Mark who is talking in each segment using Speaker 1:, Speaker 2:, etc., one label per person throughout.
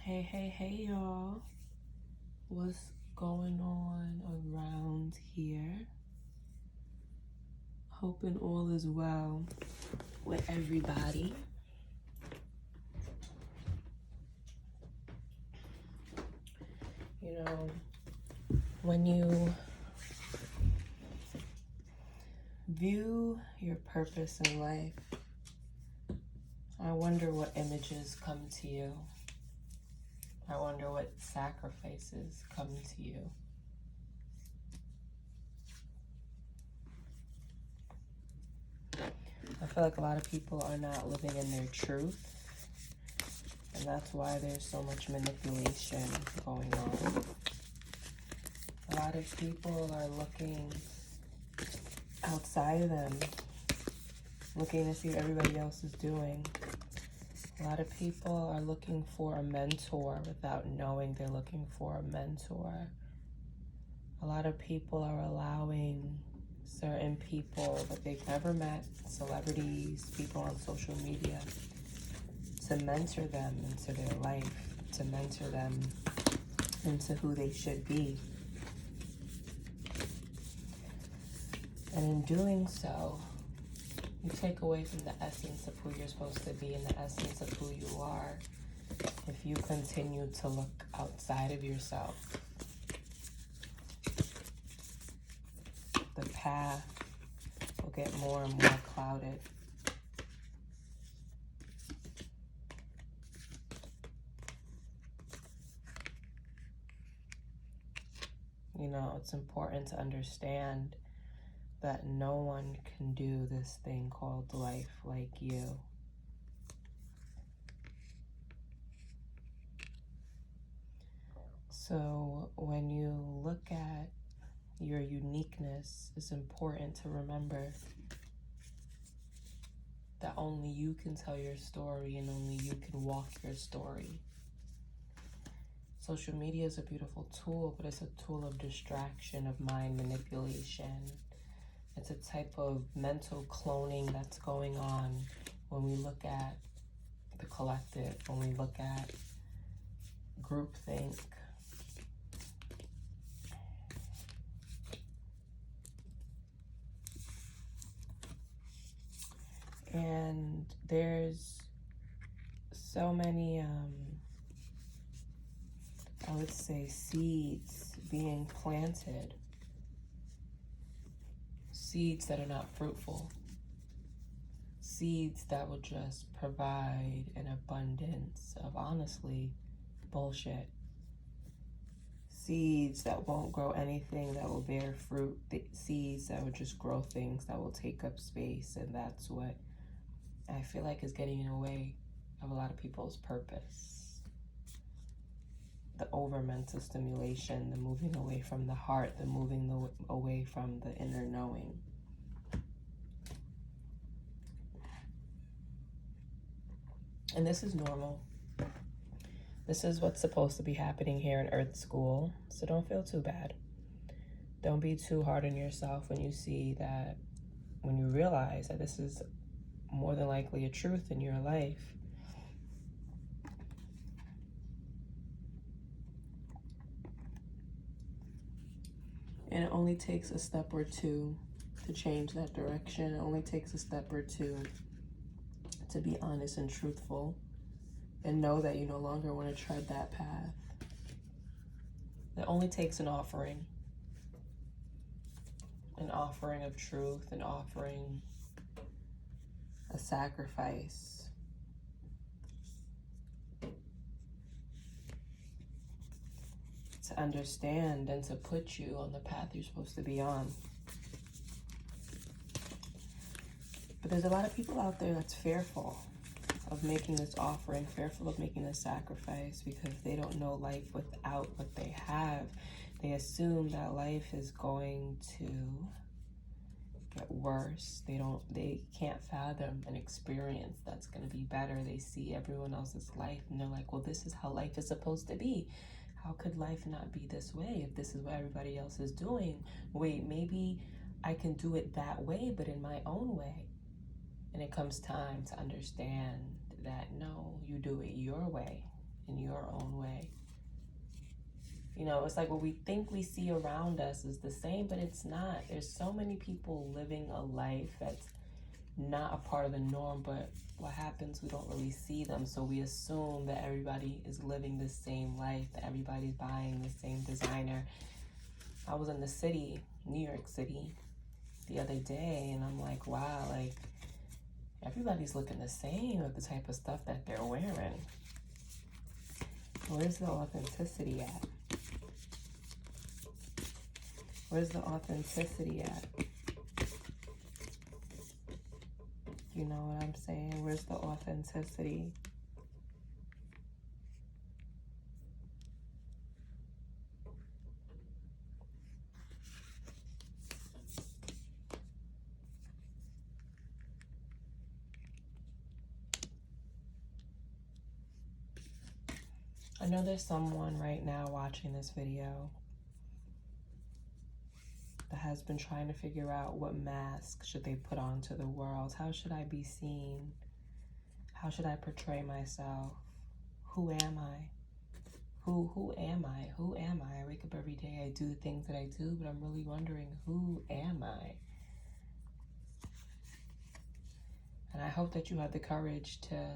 Speaker 1: Hey, y'all. What's going on around here? Hoping all is well with everybody. You know, when you view your purpose in life, I wonder what images come to you. I wonder what sacrifices come to you. I feel like a lot of people are not living in their truth, and that's why there's so much manipulation going on. A lot of people are looking outside of them, looking to see what everybody else is doing. A lot of people are looking for a mentor without knowing they're looking for a mentor. A lot of people are allowing certain people that they've never met, celebrities, people on social media, to mentor them into their life, to mentor them into who they should be. And in doing so, you take away from the essence of who you're supposed to be and the essence of who you are if you continue to look outside of yourself. The path will get more and more clouded. You know, it's important to understand that no one can do this thing called life like you. So when you look at your uniqueness, it's important to remember that only you can tell your story and only you can walk your story. Social media is a beautiful tool, but it's a tool of distraction, of mind manipulation. It's a type of mental cloning that's going on when we look at the collective, when we look at groupthink. And there's so many, I would say, seeds being planted. Seeds that are not fruitful. Seeds that will just provide an abundance of, honestly, bullshit. Seeds that won't grow anything that will bear fruit. Seeds that will just grow things that will take up space. And that's what I feel like is getting in the way of a lot of people's purpose. The over mental stimulation, the moving away from the heart, the moving away from the inner knowing. And this is normal. This is what's supposed to be happening here in Earth School. So don't feel too bad. Don't be too hard on yourself when you see that, when you realize that this is more than likely a truth in your life. And it only takes a step or two to change that direction. It only takes a step or two to be honest and truthful and know that you no longer want to tread that path. It only takes an offering of truth, an offering, a sacrifice. To understand and to put you on the path you're supposed to be on. But there's a lot of people out there that's fearful of making this offering, fearful of making this sacrifice, because they don't know life without what they have. They assume that life is going to get worse. They can't fathom an experience that's going to be better. They see everyone else's life and they're like, well, this is how life is supposed to be. How could life not be this way if this is what everybody else is doing? Wait, maybe I can do it that way, but in my own way. And it comes time to understand that no, you do it your way. in your own way. You know, it's like what we think we see around us is the same, but it's not. There's so many people living a life that's not a part of the norm, but what happens, we don't really see them. So we assume that everybody is living the same life, that everybody's buying the same designer. I was in the city, New York City, the other day, and I'm like, wow, like, everybody's looking the same with the type of stuff that they're wearing. Where's the authenticity at? Where's the authenticity at? You know what I'm saying? Where's the authenticity? I know there's someone right now watching this video that has been trying to figure out what mask should they put on to the world. How should I be seen? How should I portray myself? Who am I? Who am I? Who am I? I wake up every day, I do the things that I do, but I'm really wondering, who am I? And I hope that you have the courage to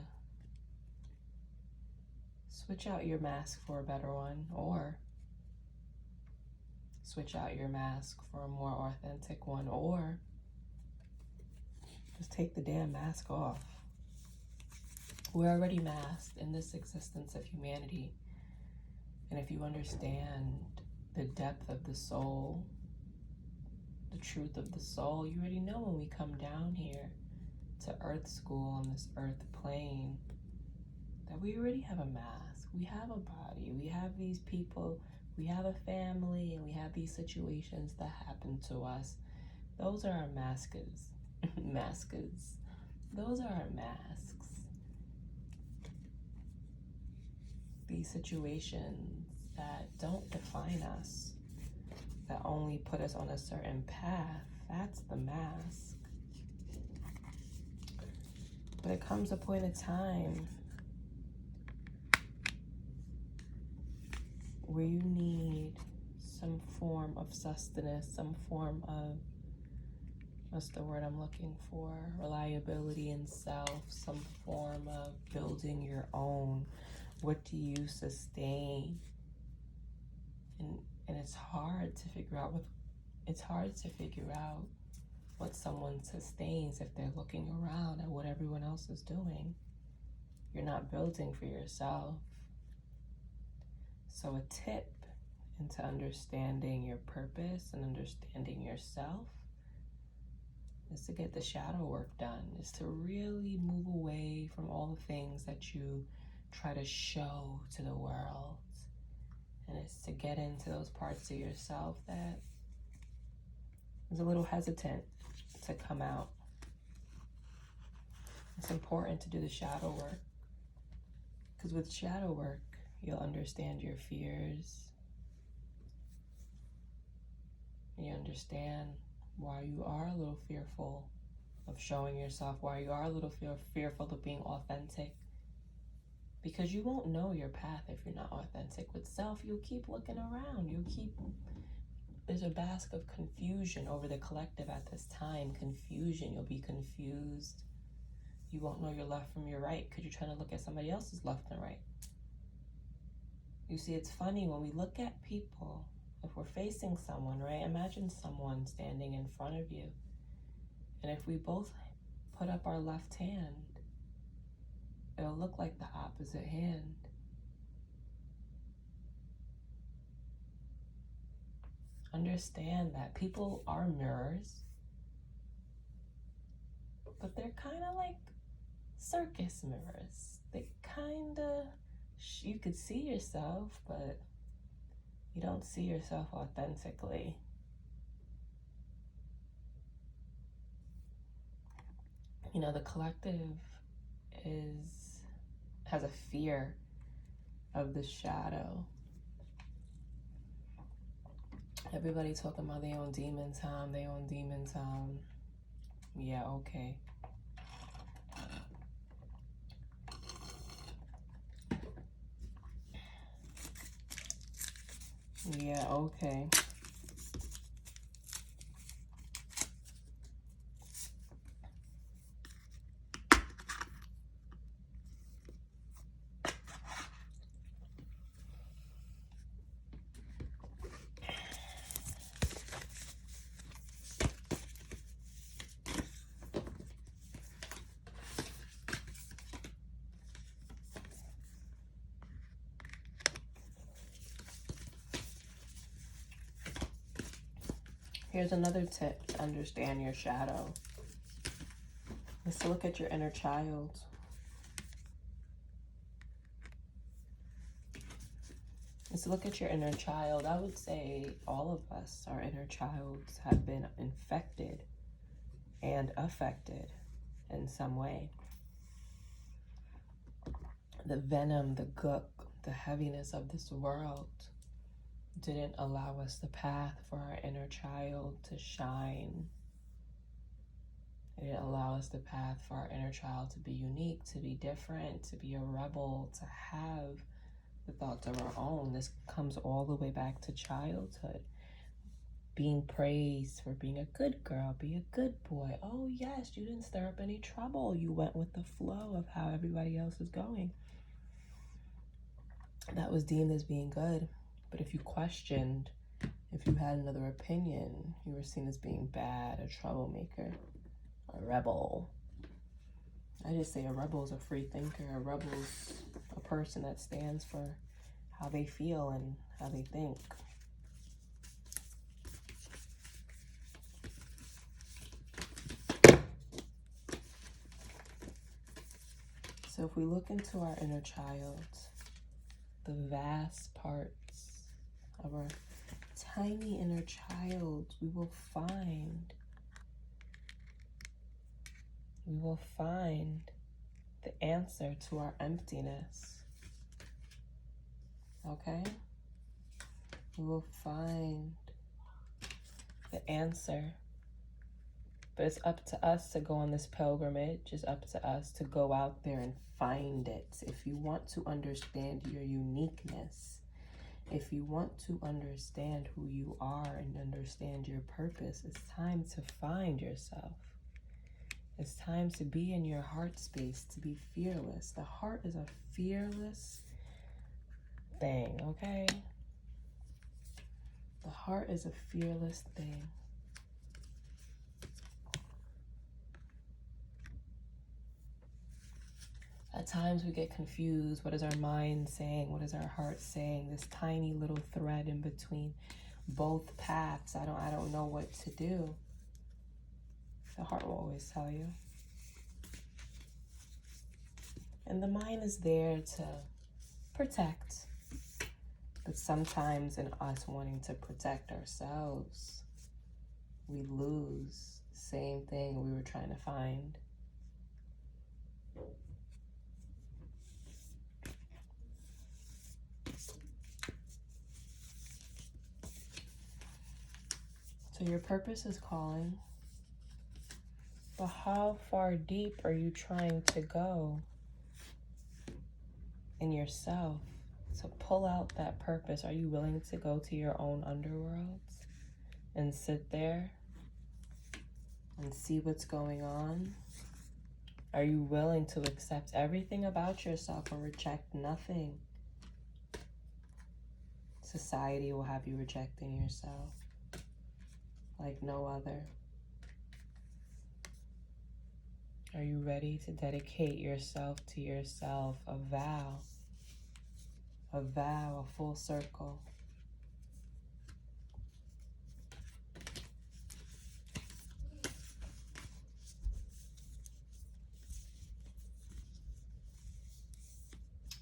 Speaker 1: switch out your mask for a better one, or switch out your mask for a more authentic one, or just take the damn mask off. We're already masked in this existence of humanity. And if you understand the depth of the soul, the truth of the soul, you already know when we come down here to earth school on this earth plane that we already have a mask. We have a body. We have these people. We have a family, and we have these situations that happen to us. Those are our masks. Masks. Those are our masks. These situations that don't define us, that only put us on a certain path, that's the mask. But it comes a point in time where you need some form of sustenance, some form of, what's the word I'm looking for? Reliability in self, some form of building your own. What do you sustain? And it's hard to figure out what someone sustains if they're looking around at what everyone else is doing. You're not building for yourself. So a tip into understanding your purpose and understanding yourself is to get the shadow work done, is to really move away from all the things that you try to show to the world. And it's to get into those parts of yourself that is a little hesitant to come out. It's important to do the shadow work, because with shadow work, you'll understand your fears. You understand why you are a little fearful of showing yourself, why you are a little fearful of being authentic. Because you won't know your path if you're not authentic with self. You'll keep looking around. There's a mask of confusion over the collective at this time. Confusion. You'll be confused. You won't know your left from your right because you're trying to look at somebody else's left and right. You see, it's funny when we look at people, if we're facing someone, right? Imagine someone standing in front of you. And if we both put up our left hand, it'll look like the opposite hand. Understand that people are mirrors, but they're kind of like circus mirrors. They kind of, you could see yourself, but you don't see yourself authentically. You know, the collective has a fear of the shadow. Everybody talking about they on demon time, they on demon time. Yeah, okay. Yeah, okay. Here's another tip to understand your shadow. Is to look at your inner child. Is to look at your inner child. I would say all of us, our inner childs, have been infected and affected in some way. The venom, the gook, the heaviness of this world didn't allow us the path for our inner child to shine. It didn't allow us the path for our inner child to be unique, to be different, to be a rebel, to have the thoughts of our own. This comes all the way back to childhood. Being praised for being a good girl, be a good boy. Oh yes, you didn't stir up any trouble. You went with the flow of how everybody else is going. That was deemed as being good. But if you questioned, if you had another opinion, you were seen as being bad, a troublemaker, a rebel. I just say a rebel is a free thinker. A rebel is a person that stands for how they feel and how they think. So if we look into our inner child, the vast parts of our tiny inner child, we will find the answer to our emptiness. Okay? We will find the answer. But it's up to us to go on this pilgrimage. It's up to us to go out there and find it. If you want to understand your uniqueness, if you want to understand who you are and understand your purpose, it's time to find yourself. It's time to be in your heart space, to be fearless. The heart is a fearless thing, okay? The heart is a fearless thing. At times we get confused. What is our mind saying? What is our heart saying? This tiny little thread in between both paths. I don't know what to do. The heart will always tell you. And the mind is there to protect. But sometimes in us wanting to protect ourselves, we lose the same thing we were trying to find. So your purpose is calling, but how far deep are you trying to go in yourself to pull out that purpose? Are you willing to go to your own underworlds and sit there and see what's going on? Are you willing to accept everything about yourself and reject nothing? Society will have you rejecting yourself like no other. Are you ready to dedicate yourself to yourself? A vow, a full circle.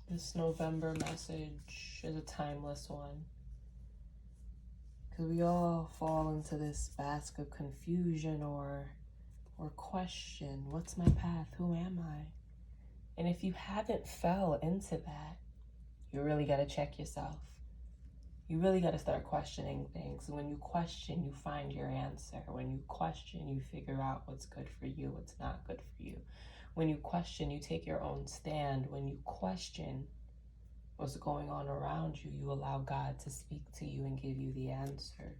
Speaker 1: This November message is a timeless one, because we all fall into this basket of confusion or question. What's my path? Who am I? And if you haven't fell into that, you really got to check yourself. You really got to start questioning things. When you question, you find your answer. When you question, you figure out what's good for you, what's not good for you. When you question, you take your own stand. When you question, what's going on around you, you allow God to speak to you and give you the answer.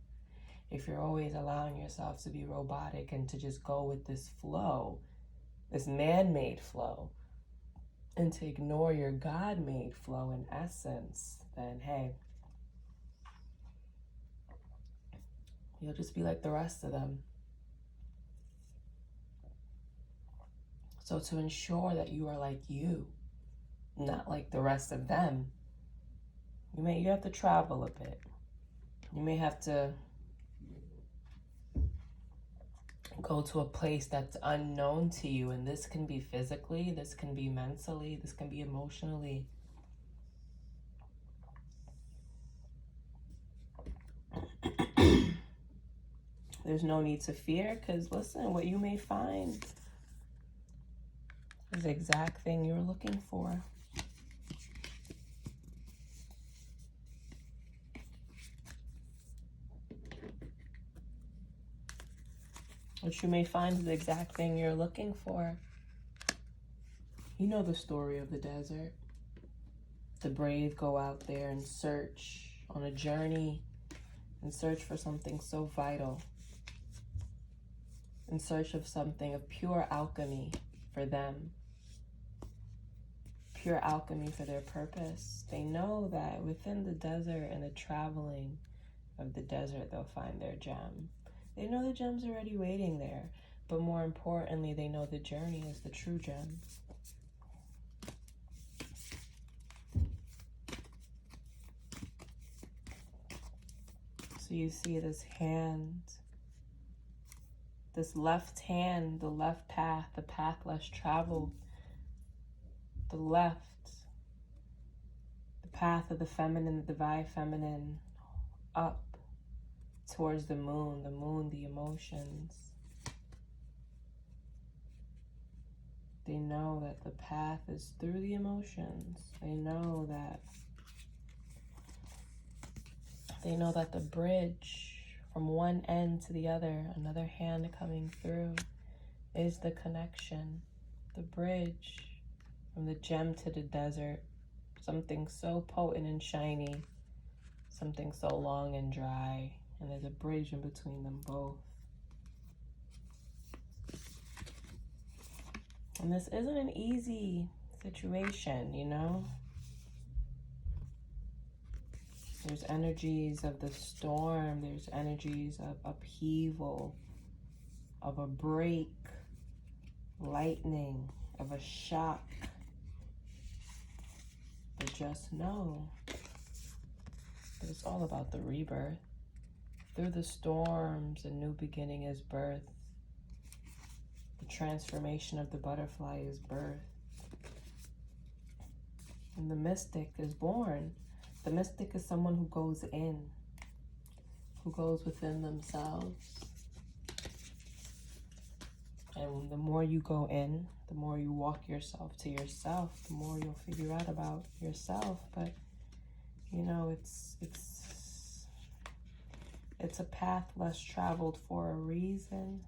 Speaker 1: If you're always allowing yourself to be robotic and to just go with this flow, this man-made flow, and to ignore your God-made flow in essence, then hey, you'll just be like the rest of them. So to ensure that you are like you, not like the rest of them, you have to travel a bit. You may have to go to a place that's unknown to you, and this can be physically, this can be mentally, this can be emotionally. There's no need to fear, because listen, what you may find is the exact thing you're looking for. What you may find is the exact thing you're looking for. You know the story of the desert. The brave go out there and search on a journey and search for something so vital, in search of something of pure alchemy for them, pure alchemy for their purpose. They know that within the desert and the traveling of the desert, they'll find their gem. They know the gem's already waiting there, but more importantly, they know the journey is the true gem. So you see this hand, this left hand, the left path, the path less traveled, the left, the path of the feminine, the divine feminine, up towards the moon, the emotions. They know that the path is through the emotions. They know that the bridge from one end to the other, another hand coming through, is the connection. The bridge from the gem to the desert, something so potent and shiny, something so long and dry, and there's a bridge in between them both. And this isn't an easy situation, you know? There's energies of the storm, there's energies of upheaval, of a break, lightning, of a shock. But just know that it's all about the rebirth. Through the storms, a new beginning is birth. The transformation of the butterfly is birth. And the mystic is born. The mystic is someone who goes in, who goes within themselves. And the more you go in, the more you walk yourself to yourself, the more you'll figure out about yourself. But, you know, it's a path less traveled for a reason.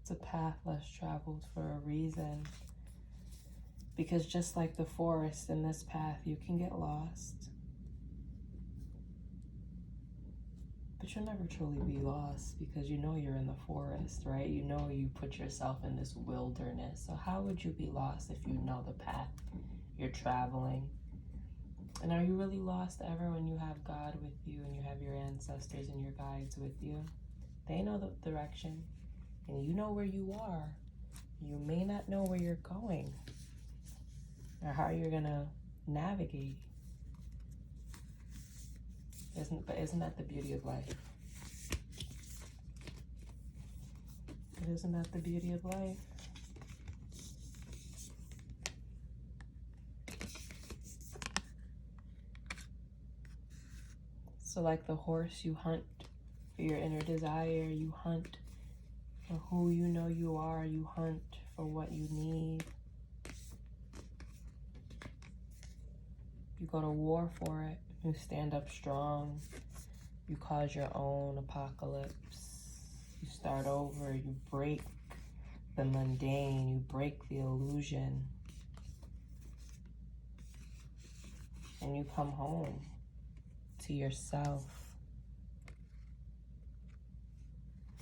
Speaker 1: It's a path less traveled for a reason. Because just like the forest in this path, you can get lost. But you'll never truly be lost because you know you're in the forest, right? You know you put yourself in this wilderness. So how would you be lost if you know the path you're traveling? And are you really lost ever when you have God with you and you have your ancestors and your guides with you? They know the direction and you know where you are. You may not know where you're going or how you're gonna navigate. Isn't that the beauty of life? Isn't that the beauty of life? So like the horse, you hunt for your inner desire, you hunt for who you know you are, you hunt for what you need. You go to war for it. You stand up strong. You cause your own apocalypse. You start over. You break the mundane, you break the illusion, and you come home to yourself.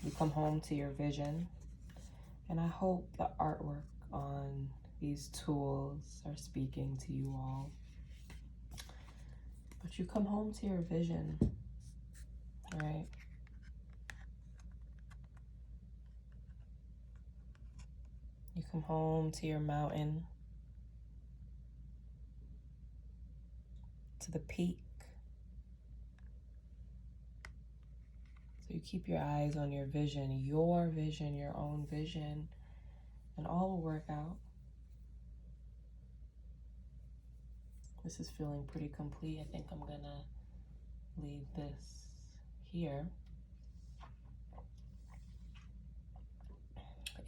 Speaker 1: You come home to your vision, and I hope the artwork on these tools are speaking to you all. But you come home to your vision, right? You come home to your mountain, to the peak. So you keep your eyes on your vision, your own vision, and all will work out. This is feeling pretty complete. I think I'm gonna leave this here.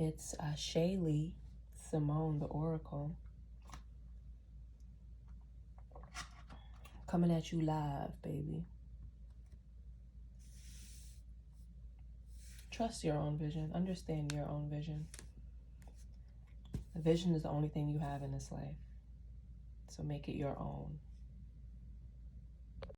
Speaker 1: It's Shaylee Simone, the Oracle, coming at you live, baby. Trust your own vision. Understand your own vision. The vision is the only thing you have in this life. So make it your own.